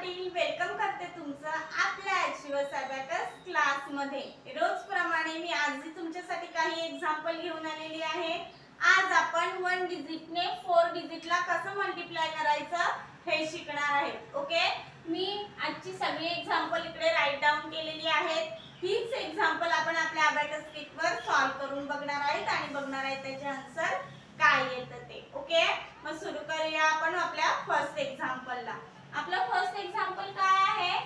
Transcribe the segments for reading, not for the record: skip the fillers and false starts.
Patil welcome करते तुमचं आपल्या अचिव्हर्स अबॅकस क्लास मध्ये। रोज प्रमाणे मी आज तुमच्यासाठी काही एक्झाम्पल घेऊन आलेली आहे। आज आपण 1 डिजिटने 4 डिजिटला कसं मल्टिप्लाय करायचं हे शिकणार आहे। ओके, मी आजची सगळी एक्झाम्पल इकडे राईट डाऊन केलेली आहेत। हीच एक्झाम्पल आपण आपल्या अबॅकस किटवर सॉल्व करून बघणार आहेत आणि बघणार आहेत त्याचे आन्सर काय येतं ते। ओके, मग सुरू करूया आपण आपल्या फर्स्ट एक्झाम्पलला। आपलं फर्स्ट एक्झाम्पल काय आहे?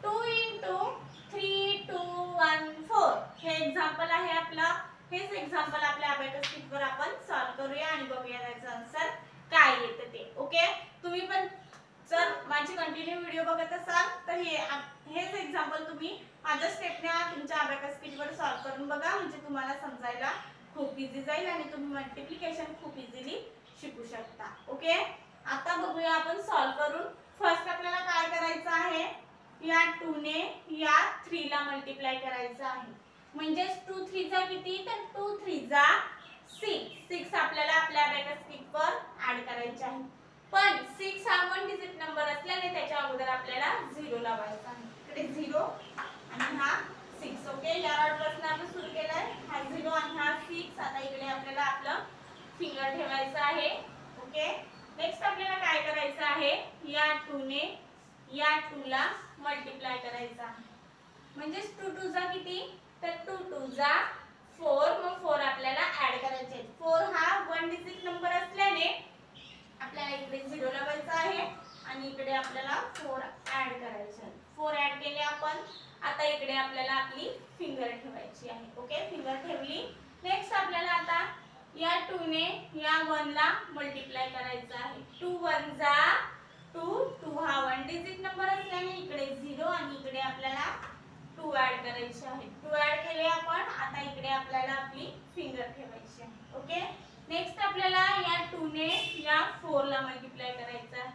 2 * 3 2 1 4 हे एक्झाम्पल आहे आपलं। हेच एक्झाम्पल आपल्या अबॅकस शीटवर आपण सॉल्व करूया आणि बघूया त्याचं आन्सर काय येतं ते। ओके, तुम्ही पण जर माझी कंटिन्यू व्हिडिओ बघत असाल तर हेच एक्झाम्पल तुम्ही माझ्या स्टेपने तुमच्या अबॅकस शीटवर सॉल्व करून बघा, म्हणजे तुम्हाला समजायला खूप इझी जाईल आणि तुम्ही मल्टिप्लिकेशन खूप इझिली शिकू शकता। ओके, आता बघूया आपण सॉल्व करून। फर्स्ट आपल्याला काय करायचं आहे? या 2 ने या 3 ला मल्टिप्लाय करायचं आहे। म्हणजे 2 3 जा किती? तर 2 3 जा 6। 6 आपल्याला आपल्या अबॅकस शीटवर ऍड करायचे आहे। पण 6 हा 1 डिजिट नंबर असल्याने त्याच्या अगोदर आपल्याला 0 लावायचा आहे। इकडे 0 आणि हा 6। ओके, या रॉड पासून आपण सुरू केलाय। हा 0 आणि हा 6। आता इकडे आपल्याला आपलं फिंगर ठेवायचं आहे। ओके, नेक्स्ट आपल्याला काय करायचं आहे? या 2 ने या 2 ला मल्टिप्लाय करायचं आहे। म्हणजे 2 2 जा किती? तर 2 2 जा 4। मग 4 आपल्याला ऍड करायचे आहेत। 4 हा 1 डिजिट नंबर असल्याने आपल्याला इकडे 0 लावायचा आहे आणि इकडे आपल्याला 4 ऍड करायचे आहेत। 4 ऍड केले आपण। आता इकडे आपल्याला आपली फिंगर ठेवायची आहे। ओके, फिंगर ठेवली। नेक्स्ट आपल्याला आता या 2 ने या 1 ला मल्टिप्लाय करायचं आहे। 2 1 जा 2। 2 हा 1 डिजिट नंबर असल्याने इकडे 0 आणि इकडे आपल्याला 2 ऍड करायचे आहे। 2 ऍड केले आपण। आता इकडे आपल्याला आपली फिंगर ठेवायची आहे। ओके, नेक्स्ट आपल्याला या 2 ने या 4 ला मल्टिप्लाय करायचं आहे।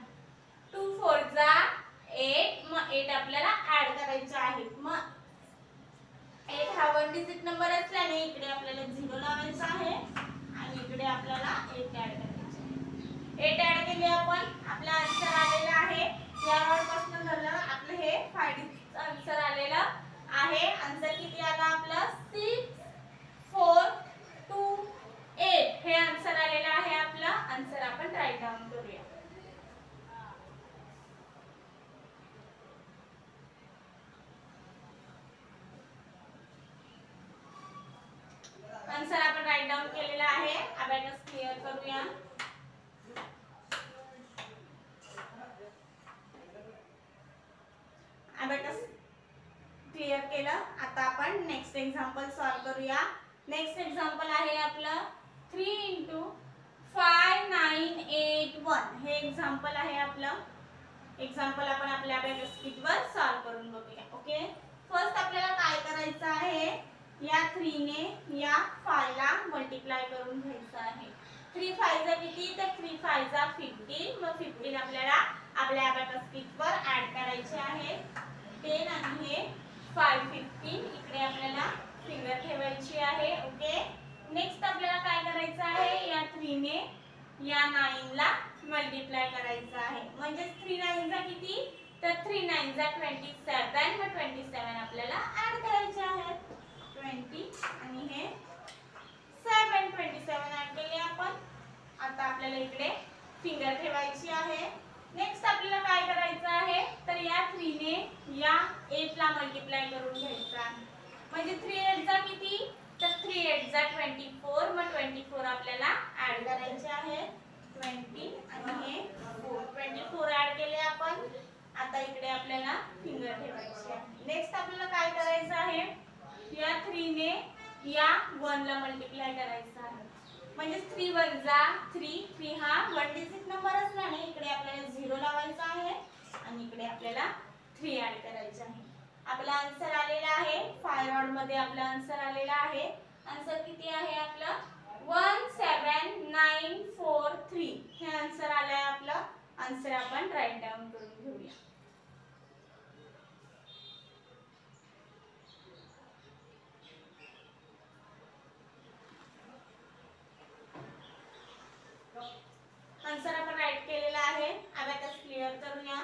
2 4 जा 8। मग 8 आपल्याला ऍड करायचे आहे। मग 8 हा 1 डिजिट नंबर असल्याने इकडे आपल्याला 0 लावायचा आहे आणि इकडे आपल्याला 8 ऍड करायचे आहे। 8 ऍड केले आपण। आपला आन्सर आलेला आहे। या रॉड पासून धरलं आपलं हे 5 आन्सर आलेलं आहे। आन्सर किती आला आपलं? 6 4 2 8 हे आन्सर आलेलं आहे आपलं। आन्सर आपण राईट डाऊन करूया। आन्सर आपण राईट डाऊन केलेला आहे। अबॅकस क्लिअर करूया। अबॅकस क्लिअर केलं। आता आपण नेक्स्ट एक्झाम्पल सॉल्व करूया। नेक्स्ट एक्झाम्पल आहे आपलं 3 * 5 9 8 1 हे एक्झाम्पल आहे आपलं। एक्झाम्पल आपण आपल्या अबॅकस शीटवर सॉल्व करून बघूया। ओके, फर्स्ट आपल्याला काय करायचं आहे? या 3 ने या 5 ला मल्टिप्लाय करून घ्यायचं आहे। 3 5 जा किती? तर 3 5 जा 15। मग 15 आपल्याला आपल्या अबॅकस शीटवर ऍड करायचे आहे। 10 आणि हे 5 15 इकडे आपल्याला फिंगर ठेवायची आहे। ओके, नेक्स्ट आपल्याला काय करायचं आहे? या 3 ने या 9 ला मल्टिप्लाय करायचं आहे। म्हणजे 3 9 जा किती? तर 3 9 जा 27। मग 27 आपल्याला ऍड करायचे आहेत। 20 आणि हे 7 27 ऍड केले आपण। आता आपल्याला इकडे फिंगर ठेवायची आहे। नेक्स्ट आपल्याला काय करायचं आहे? तर या 3 ने या 8 ला मल्टिप्लाय करून घ्यायचं आहे। म्हणजे 3 8 जा किती? तर 3 8 जा 24। मग 24 आपल्याला ऍड करायचे आहे। 20 आणि हे 24 ऍड केले आपण। आता इकडे आपल्याला फिंगर ठेवायची आहे। नेक्स्ट आपल्याला काय करायचं आहे? या 3 ने या 1 ला मल्टिप्लाय करायचं आहे। म्हणजे 3 1 जा 3। 3 हा 1 डिजिट नंबर असल्याने इकडे आपल्याला 0 लावायचा आहे आणि इकडे आपल्याला 3 ऍड करायचे आहे। आपला आन्सर आलेला आहे। 5 रॉड मध्ये आपला आन्सर आलेला आहे। आन्सर किती आहे आपलं? 17943 हे आन्सर आलंय आपलं। आन्सर आपण राईट डाऊन करून घेऊया। आन्सर आपण राईट केलेला आहे। अबॅकस क्लिअर करूया।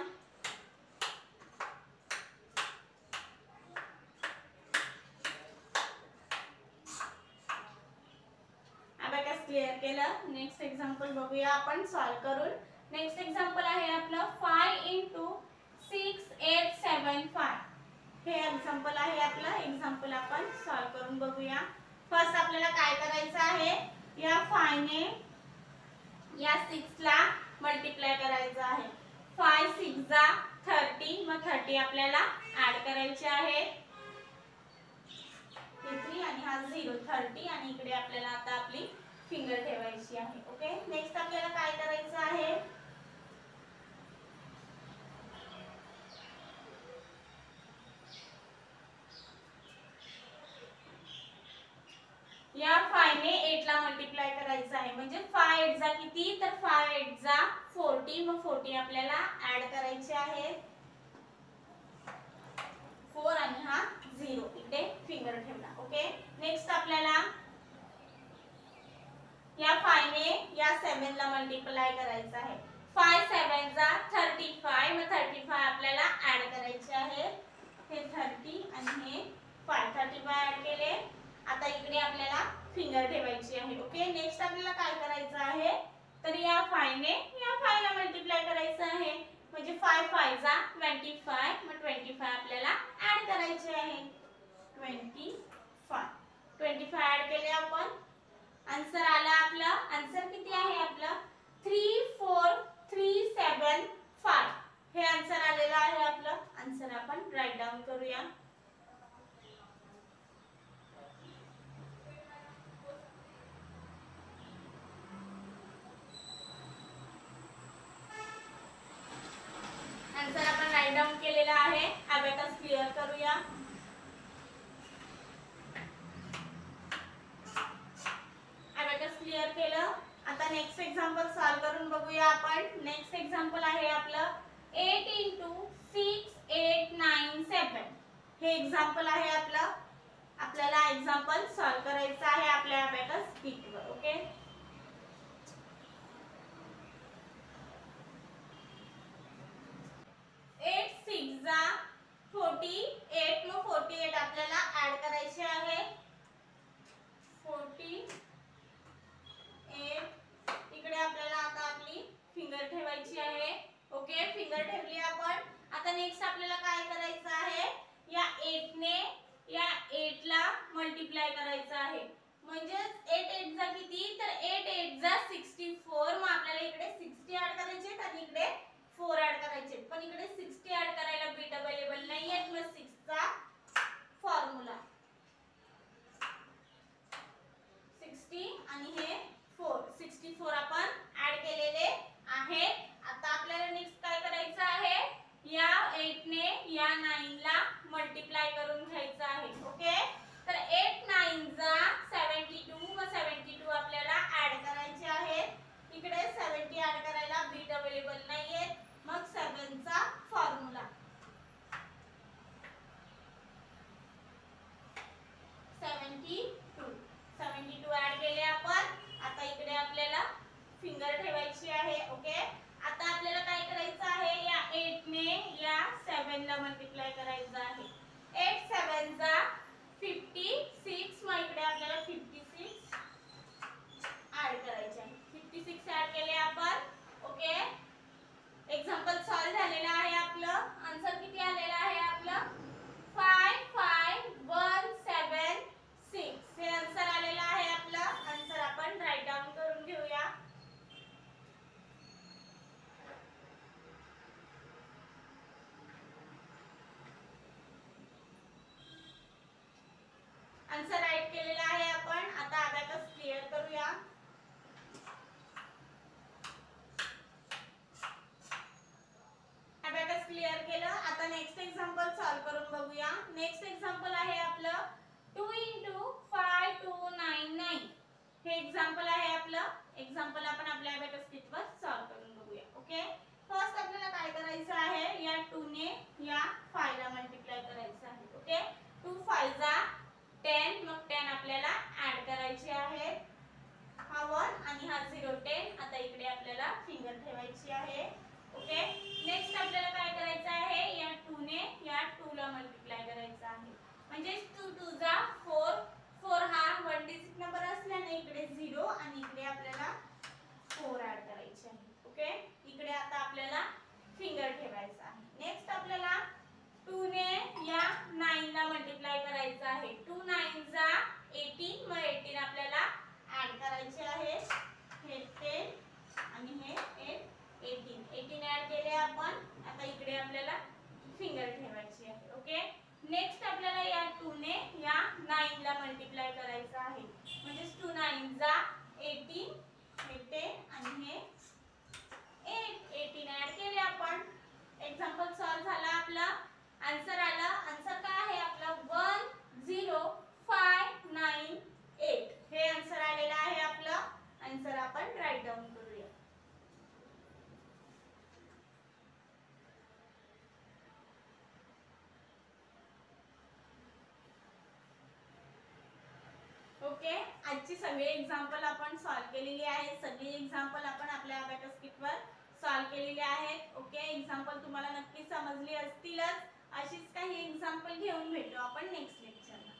क्लिअर केलं. नेक्स्ट एक्झाम्पल बघूया आपण सॉल्व करून. नेक्स्ट एक्झाम्पल आहे आपलं 5 × 6 8 7 5. हे एक्झाम्पल आहे आपलं. एक्झाम्पल आपण सॉल्व करून बघूया. फर्स्ट आपल्याला काय करायचं आहे, या 5 ने या 6 ला मल्टिप्लाय करायचं आहे. 5 6 जा 30, मग 30 आपल्याला ऍड करायचे आहे. 3 आणि हा 0 30 आणि इकडे आपल्याला आता आपली फिंगर ठेवायची आहे. ओके, नेक्स्ट आपल्याला काय करायचं आहे, या 5 ने 8 ला मल्टिप्लाय करायचं आहे. म्हणजे 5 8 जा किती, तर 5 8 जा 40, मग 40 आपल्याला ऍड करायचे आहे. 4 आणि हा 0 इथे फिंगर ठेवला. ओके, नेक्स्ट आपल्याला या 5 ने या 7 ला मल्टिप्लाय करायचं आहे. 5 7 जा 35, मग 35 आपल्याला ऍड करायचे आहे. हे 30 आणि हे 5 35 ऍड केले. आता इकडे आपल्याला फिंगर ठेवायची आहे. ओके, नेक्स्ट आपल्याला काय करायचं आहे, तर या 5 ने या 5 ला मल्टिप्लाय करायचं आहे. म्हणजे 5 5 जा 25, मग 25 आपल्याला ऍड करायचे आहे. 25 ऍड केले आपण. आन्सर आला आपला. आन्सर किती आहे आपलं 3 4 3 7 5. हे आन्सर आलेलं आहे आपलं. आन्सर आपण राईट डाऊन करूया. आन्सर आपण राईट डाऊन केलेला आहे. अबॅकस क्लिअर करूया. अबॅकस क्लिअर केलं. आता नेक्स्ट एक्झाम्पल सॉल्व करून बघूया आपण. नेक्स्ट एक्झाम्पल आहे आपलं 8 × 6 8 9 7. हे एक्झाम्पल आहे आपलं. आपल्याला एक्झाम्पल सॉल्व करायचं आहे आपल्या अबॅकस शीटवर. ओके, 8 6 जा 48, मग 48 आपल्याला ऍड करायचे आहे. 48 इकडे आपल्याला आता आपली फिंगर ठेवायची आहे. ओके, फिंगर ठेवली आपण. आता नेक्स्ट आपल्याला काय करायचं आहे, या 8 ने या 8 ला मल्टिप्लाय करायचं आहे. म्हणजे 8 8 जा किती, तर 8 8 जा 64, मग आपल्याला इकडे 60 ऍड करायचे आणि इकडे 4 ऍड करायचे. पण इकडे 60 ऍड करायला बीट अवेलेबल नाहीये, मग 6 चा फॉर्म्युला 60 आणि हे 4 64 आपण ऍड केलेले आहे. आता आपल्याला नेक्स्ट काय करायचं आहे, या 8 ने या 9 ला मल्टिप्लाय करून घ्यायचं आहे. ओके, तर 8 9 जा 72, मग 72 आपल्याला ऍड करायचे आहे. इकडे 70 ऍड करायला बीट अवेलेबल नाहीये, मग 7 चा फॉर्म्युला 72 ऍड केले आपण. आता इकडे आपल्याला फिंगर ठेवायची आहे. ओके, आता आपल्याला काय करायचं आहे, या 8 ने या 7 ला मल्टिप्लाय करायचं आहे. 8 7 जा 56, मग इकडे आपल्याला 56 ऍड करायचे आहे. 56 ऍड केले आपण. ओके, एक्झाम्पल सॉल्व झालेलं आहे आपलं. आन्सर किती आलेलं आहे आपलं 5 5 1 7 6. हे आन्सर आलेलं आहे आपलं. आन्सर आपण राईट डाऊन करून घेऊया. आन्सर राईट केलेला आहे आपण. आता अबॅकस क्लिअर करूया. अबॅकस क्लिअर केलं. आता नेक्स्ट एक्झाम्पल सॉल्व करून बघूया. नेक्स्ट एक्झाम्पल आहे आपलं 2 × 5 2 9 9. हे एक्झाम्पल आहे आपलं. एक्झाम्पल आपण आपल्या अबॅकस शीटवर सॉल्व करून बघूया. ओके, फर्स्ट आपल्याला काय करायचं आहे, या 2 ने या 5 ला मल्टिप्लाय करायचं आहे. ओके, 2 5 जा 10, मग 10 आपल्याला ऍड करायचे आहे. हा 1 आणि हा 0 10. आता इकडे आपल्याला फिंगर ठेवायची आहे. ओके, नेक्स्ट आपल्याला काय करायचं आहे, या 2 ने या 2 ला मल्टिप्लाय करायचं आहे. म्हणजे 2 2 जा 4 4 हा 1 डिजिट नंबर असल्याने इकडे 0 आणि इकडे आपल्याला फिंगर ठेवायचा आहे. नेक्स्ट आपल्याला 2 ने या 9 ला मल्टिप्लाय करायचं आहे. 2 9 जा 18, मग 18 आपल्याला ऍड करायचे आहे. हे 10 आणि हे 18 ऍड केले आपण. आता इकडे आपल्याला फिंगर ठेवायची आहे. ओके. नेक्स्ट आपल्याला या 2 ने या 9 ला मल्टिप्लाय करायचं आहे. म्हणजे 2 9 जा 18, हे 10 आणि हे 18 ऍड केले आपण. एक्झाम्पल सॉल्व झाला आपला. आन्सर आला. आन्सर काय आहे आपला 10598. हे आन्सर आलेलं आहे आपलं. आन्सर आपण राईट डाऊन करूया. ओके. आजची सगळे एक्झाम्पल आपण सॉल्व केलेली आहेत. सगळी एक्झाम्पल आपण आपल्या अबॅकस किटवर सॉल्व केलेली आहेत. ओके. एक्झाम्पल तुम्हाला नक्की समजली असतीलच. अशीच काही एक्झाम्पल घेऊन भेटू आपण नेक्स्ट लेक्चरला.